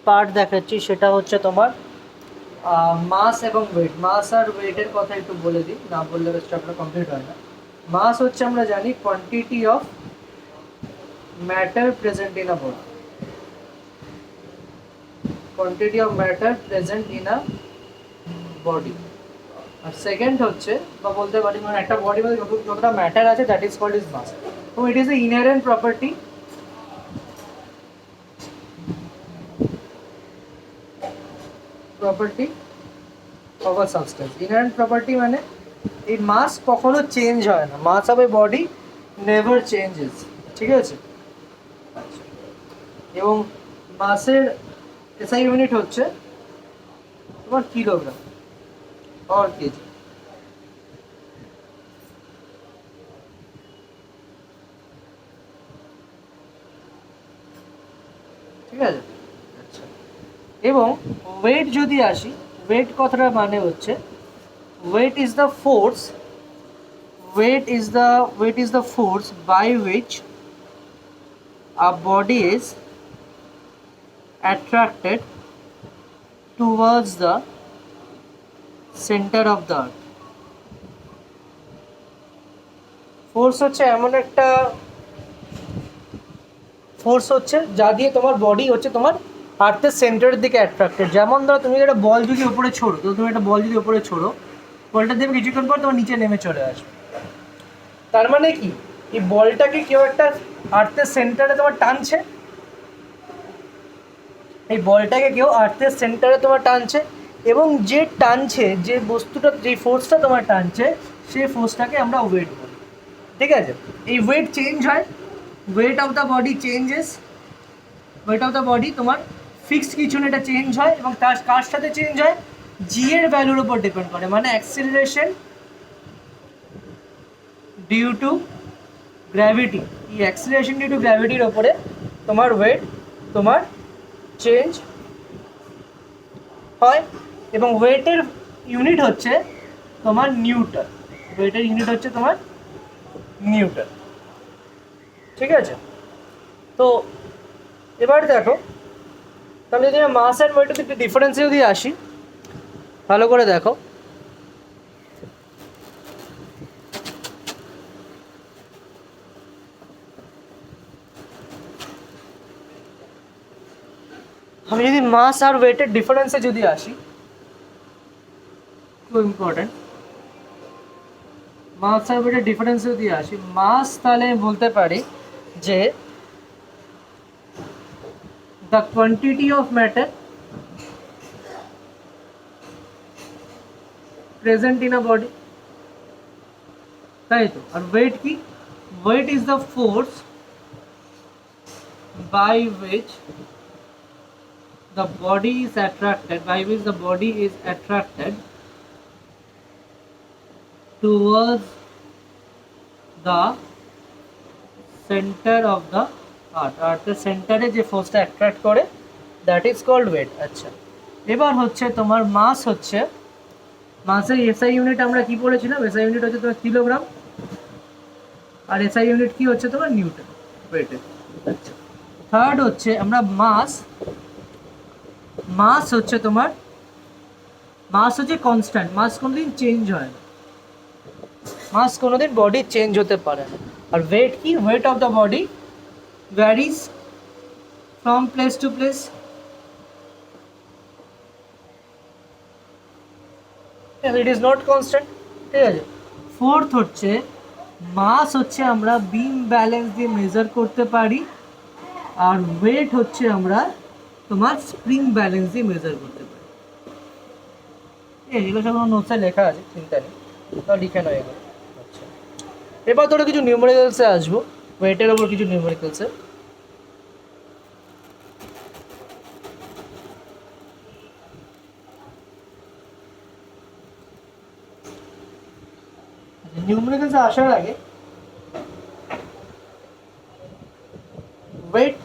Part দেখাচ্ছি সেটা হচ্ছে তোমার মাস এবং ওয়েট। মাস আর ওয়েটের কথা একটু বলে দিই, না বললে চ্যাপ্টার কমপ্লিট হয় না। মাস হচ্ছে আমরা জানি quantity of matter present in a body, quantity of matter present in a body. আর সেকেন্ড হচ্ছে বা বলতে পারি মানে একটা বডি মধ্যে যতটা ম্যাটার আছে that is called is mass. তো it is a inherent property of a substance. Inherent property মানে এই মাস কখনো চেঞ্জ হয় না, mass of a body never changes, ঠিক আছে। আচ্ছা, এবং মাসের এসআই ইউনিট হচ্ছে তোমার কিলোগ্রাম অর কেজি, ঠিক আছে। আচ্ছা, এবং ওয়েট যদি আসি, ওয়েট কথাটা মানে হচ্ছে weight is the force, weight is the force by which a body is attracted towards the center of the earth. Force হচ্ছে এমন একটা ফোর্স হচ্ছে যা দিয়ে তোমার বডি হচ্ছে তোমার আর্থের সেন্টারের দিকে অ্যাট্রাক্টেড। যেমন ধরো তুমি একটা বল যদি উপরে ছোড়ো, তো তুমি একটা বল যদি উপরে ছোড়ো, বলটা দেবে কিছুক্ষণ পর তোমার নিচে নেমে চলে আসবে। তার মানে কি, এই বলটাকে কেউ একটা আর্থের সেন্টারে তোমার টানছে, এই বলটাকে কেউ আর্থের সেন্টারে তোমার টানছে, এবং যে টানছে, যে বস্তুটা, যে ফোর্সটা তোমার টানছে, সেই ফোর্সটাকে আমরা ওয়েট বলি, ঠিক আছে। এই ওয়েট চেঞ্জ হয়, wait of the body changes, wait of the body তোমার ফিক্সড কিছু না, এটা চেঞ্জ হয়, এবং তার কার সাথে চেঞ্জ হয়, জি এর ভ্যালুর উপর ডিপেন্ড করে, মানে অ্যাক্সিলারেশন ডিউ টু গ্র্যাভিটি। এই অ্যাক্সিলারেশন ডিউ টু গ্র্যাভিটির ওপরে তোমার ওয়েট তোমার চেঞ্জ হয়, এবং ওয়েটের ইউনিট হচ্ছে তোমার নিউটন, ওয়েটের ইউনিট হচ্ছে তোমার নিউটন, ঠিক আছে। তো এবার দেখো, তাহলে যদি মাস অ্যান্ড ওয়েটের একটু ডিফারেন্সে যদি আসি, ভালো করে দেখো। আমি যদি মাস আর ওয়েটের ডিফারেন্সে যদি আসি, খুব ইম্পর্টেন্ট, মাস আর ওয়েটের ডিফারেন্সে যদি আসি, মাস তাহলে বলতে পারি যে the quantity of matter present in a body, তাই তো। আর ওয়েট কি, weight is the force by which the body is attracted, by which the body is attracted towards the center of the earth, earthের সেন্টারে যে ফোর্সটা attract করে, that is called wait. আচ্ছা, এবার হচ্ছে তোমার মাস হচ্ছে, মাসের এসআই ইউনিট আমরা কি পড়েছিলাম, এসআই ইউনিট হচ্ছে তোমার কিলোগ্রাম, আর এসআই ইউনিট কি হচ্ছে তোমার নিউটন, ওয়েটের। আচ্ছা, থার্ড হচ্ছে আমরা মাস, মাস হচ্ছে তোমার, মাস হচ্ছে কনস্ট্যান্ট, মাস কোনোদিন চেঞ্জ হয় না, মাস কোনোদিন বডি চেঞ্জ হতে পারে না। আর ওয়েট কি, wait of the body varies from place to place, it is not constant, ঠিক আছে। ফোর্থ হচ্ছে মাস হচ্ছে আমরা বিম ব্যালেন্স দিয়ে মেজার করতে পারি, আর ওয়েট হচ্ছে আমরা তোমার স্প্রিং ব্যালেন্স দিয়ে মেজার করতে পারি। এগুলো সব নোটসে লেখা আছে, চিন্তা নেই, তাও লিখে নয় এগুলো। আচ্ছা, এবার ধরো কিছু নিউমেরিক্যালসে আসবো, ওয়েটের ওপর কিছু নিউমেরিক্যালসে। নিউমেরিক্যালসে আসার আগে ওয়েট,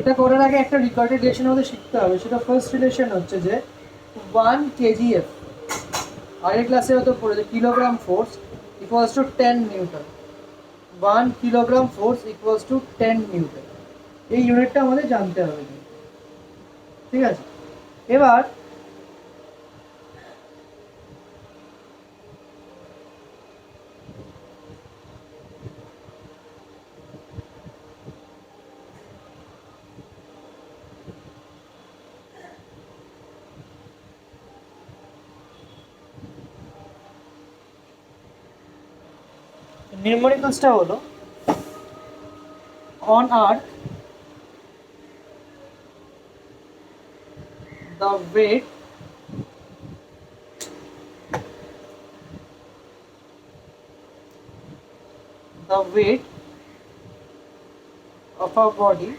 এটা করার আগে একটা রিকর্ডেড রিলেশন আমাদের শিখতে হবে। সেটা ফার্স্ট রিলেশন হচ্ছে যে 1 kgf আগের ক্লাসে হয়তো পড়েছে kilogram force equals to 10 Newton, 1 kilogram force equals to 10 Newton. এই ইউনিটটা আমাদের জানতে হবে, ঠিক আছে। এবার নিউমেরিক্যালসটা হলো on earth the weight of a body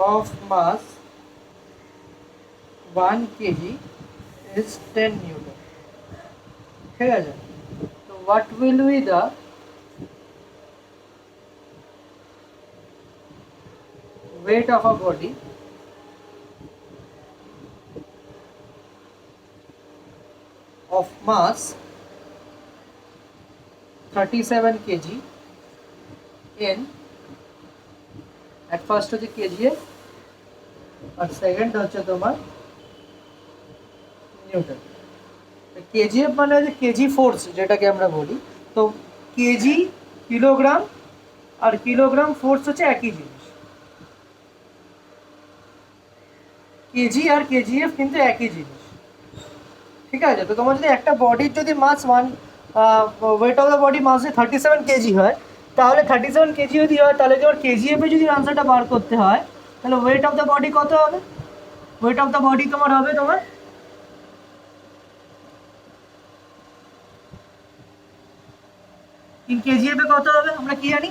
of mass 1 kg is 10 newton, ঠিক আছে। তো what will be the weight of a body of mass 37 kg in at first হচ্ছে কেজিএফ আর সেকেন্ড হচ্ছে তোমার নিউটন। কেজিএফ মানে হচ্ছে কেজি ফোর্স যেটাকে আমরা বলি। তো কেজি কিলোগ্রাম আর কিলোগ্রাম ফোর্স হচ্ছে একই জিনিস, কেজি আর কেজিএফ কিন্তু একই জিনিস, ঠিক আছে। তো তোমার যদি একটা বডির যদি mass weight of the body mass 37 KG হয়, তাহলে 37 কেজি যদি হয় তাহলে তোমার কেজিএফে যদি আনসারটা বার করতে হয় তাহলে ওয়েট অফ দ্য বডি কত হবে? ওয়েট অফ দ্য বডি তোমার হবে তোমার ইন কেজিএফে কত হবে আমরা কি জানি?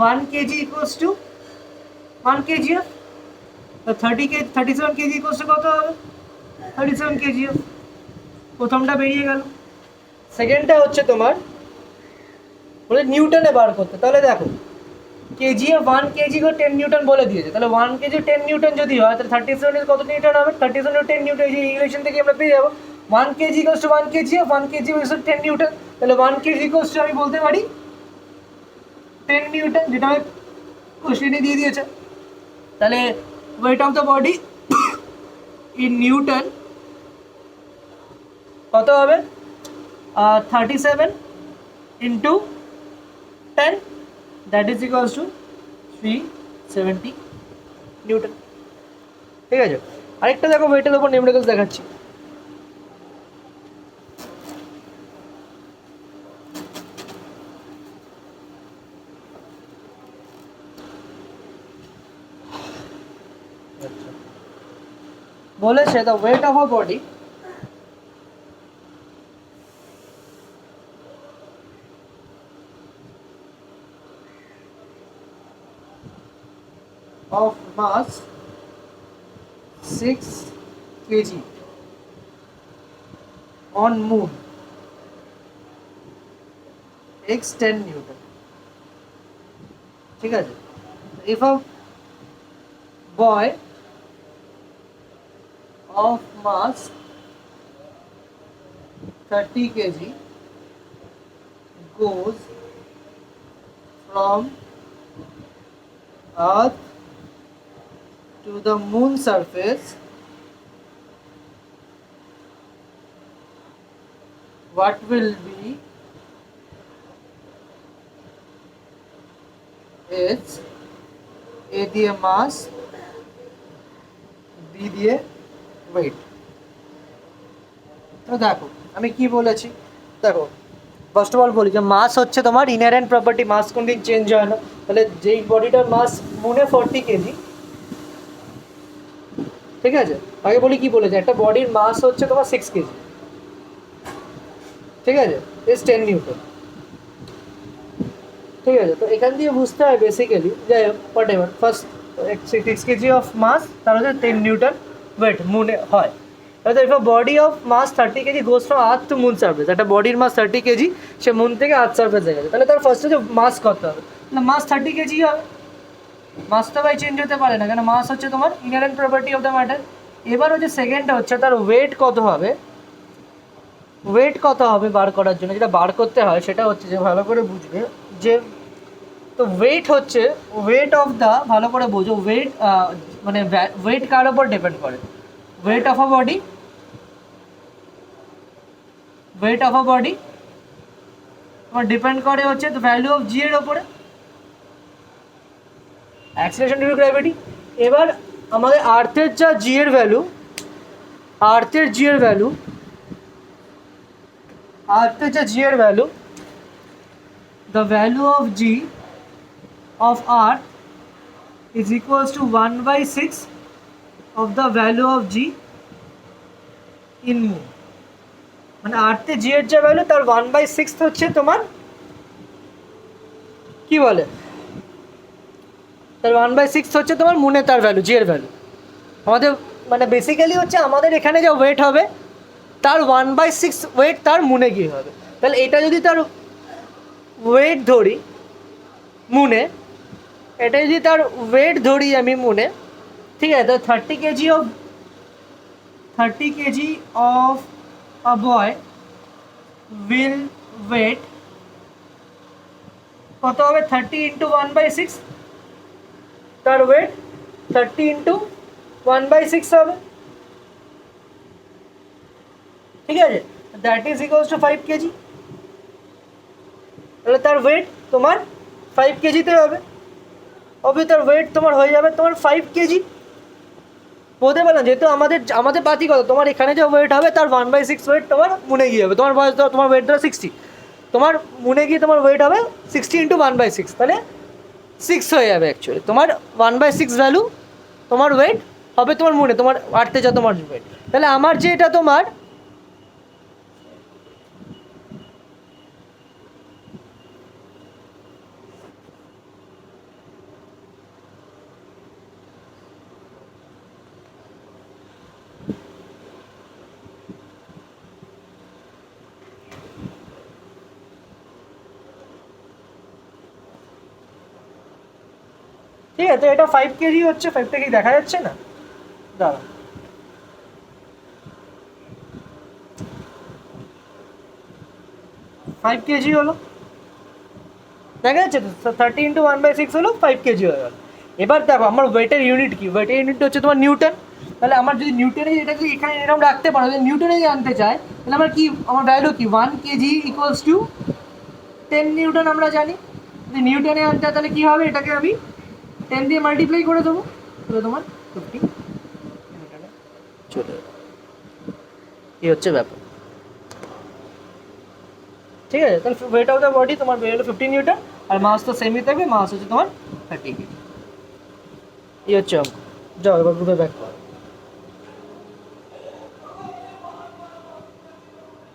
1 কেজি ইকুয়ালস টু 1 কেজিএফ। তো 37 কেজি ইকুয়ালস টু কত হবে? 37 কেজিএফ। প্রথমটা বেরিয়ে গেল। সেকেন্ডটা হচ্ছে তোমার বলে নিউটনে বার করতে। তাহলে দেখো কেজিএফ 1 কেজি করে 10 নিউটন বলে দিয়েছে, তাহলে 1 কেজি 10 নিউটন যদি হয় তাহলে 37 এর কত নিউটন হবে? 37 এর 10 নিউটন, এই ইকুয়েশন থেকে আমরা পেয়ে যাবো 1 KG equals to 1 KG, 1 KG equals to 10 Newton. তাহলে 1 কেজি ইকুয়ালস টু আমি বলতে পারি 10 নিউটন, যেটা আমি কোশ্চেনে দিয়ে দিয়েছে। তাহলে wait of the body in Newton কত হবে? 37 into 10, that is equals to 370 Newton, ঠিক আছে। আরেকটা দেখো ওয়েটের উপর নিউমেরিক্যালস দেখাচ্ছি। বলেছে the weight of a body of mass 6 kg on moon x 10 newton, ঠিক আছে। if a boy of mass 30 kg goes from earth to the moon surface, what will be its A দিয়ে mass, B দিয়ে weight? তো দেখো আমি কি বলেছি, দেখো ফার্স্ট অফ অল বলি যে মাস হচ্ছে তোমার ইনহেরেন্ট প্রপার্টি, মাস কোনদিন চেঞ্জ হয় না। তাহলে যেই বডিটার মাস মুনে 40 কেজি, ঠিক আছে। আগে বলি কি বলেছে, একটা বডির মাস হচ্ছে তোমার 6 কেজি, ঠিক আছে, ইজ 10 নিউটন, ঠিক আছে। তো এখান দিয়ে বুঝতে হয় বেসিক্যালি, যাই হোক whatever, first 6 KG of mass তার হচ্ছে 10 নিউটন ওয়েট মুনে হয়। তাহলে if a body of mass 30 KG goes from earth to moon surface, একটা বডির মাস 30 কেজি, সে মুন থেকে আর্থ সার্ফেসে গেছে, তাহলে তার ফার্স্ট হচ্ছে মাস কত হবে? না মাস 30 কেজি হবে। মাস তো ভাই চেঞ্জ হতে পারে না, কেন মাস হচ্ছে তোমার inherent property of the matter. এবার হচ্ছে সেকেন্ডটা হচ্ছে তার ওয়েট কত হবে, ওয়েট কত হবে বার করার জন্য যেটা বার করতে হয় সেটা হচ্ছে যে ভালো করে বুঝবে যে তো ওয়েট হচ্ছে ওয়েট অফ দ্য, ভালো করে বোঝো ওয়েট মানে ওয়েট কার ওপর ডিপেন্ড করে, weight of a body, weight of a body তোমার ডিপেন্ড করে হচ্ছে দ্য ভ্যালু অফ জি এর ওপরে, অ্যাক্সিলারেশন ডিউ টু গ্র্যাভিটি। এবার আমাদের আর্থের যা জি এর ভ্যালু, আর্থের জি এর ভ্যালু, আর্থের যা জি এর value, the value of G of R is equals to 1/6 of the value of G in mu, মানে আর্থে জি এর যে ভ্যালু তার 1/6 হচ্ছে তোমার কি বলে, তার 1/6 হচ্ছে তোমার মুনে তার ভ্যালু, জি এর ভ্যালু। আমাদের মানে বেসিক্যালি হচ্ছে আমাদের এখানে যা ওয়েট হবে তার 1/6 ওয়েট তার মুনে গিয়ে হবে। তাহলে এটা যদি তার ওয়েট ধরি মুনে, এটা যদি তার ওয়েট ধরি আমি মুনে, ঠিক আছে, তো 30 KG of a boy will weight কত হবে, 30 ইন্টু 1/6, তার ওয়েট 30 ইন্টু 1/6 হবে, ঠিক আছে, that is equals to 5 KG. তাহলে তার ওয়েট তোমার 5 কেজিতে হবে, তার ওয়েট তোমার হয়ে যাবে তোমার 5 কেজি। বলতে পারলাম যেহেতু আমাদের পাতি কত, তোমার এখানে যে ওয়েট হবে তার 1/6 ওয়েট তোমার মুনে গিয়ে হবে, তোমার বয়স তোমার ওয়েট ধরো 60, তোমার মুনে গিয়ে তোমার ওয়েট হবে 60 ইন্টু 1/6, তাহলে 6 হয়ে যাবে অ্যাকচুয়ালি তোমার 1/6 ভ্যালু তোমার ওয়েট হবে তোমার মুনে, তোমার আটতে যা তোমার ওয়েট। তাহলে আমার যে এটা তোমার ঠিক আছে, তো এটা 5 কেজি হচ্ছে, 5 কেজি দেখা যাচ্ছে না, দাঁড়া 5 কেজি হলো, দেখা যাচ্ছে তো 30 ইন্টু 1/6 হলো 5 কেজি হয়ে গেল। এবার দেখো আমার ওয়েটের ইউনিট কি, ওয়েটের ইউনিট হচ্ছে তোমার নিউটন। তাহলে আমার যদি নিউটনে এটা যদি এখানে এরকম রাখতে পারো, যদি নিউটনে যদি আনতে চাই তাহলে আমার কি, আমার ভ্যালু কি 1 কেজি ইকুয়ালস টু 10 নিউটন আমরা জানি। যদি নিউটনে আনতে হয় তাহলে কী হবে, এটাকে আমি 10 দিয়ে মাল্টিপ্লাই করে দেবো, তাহলে তোমার 50 নিউটনে চলে যাবে। এই হচ্ছে ব্যাপার, ঠিক আছে। তাহলে ওয়েট অফ দ্য বডি তোমার বেরোলো 15 নিউটন, আর মাস তো সেমই থাকবে, মাস হচ্ছে তোমার 30 কেজি। এই হচ্ছে অঙ্ক। যাও এবার গ্রুপে ব্যাক করো।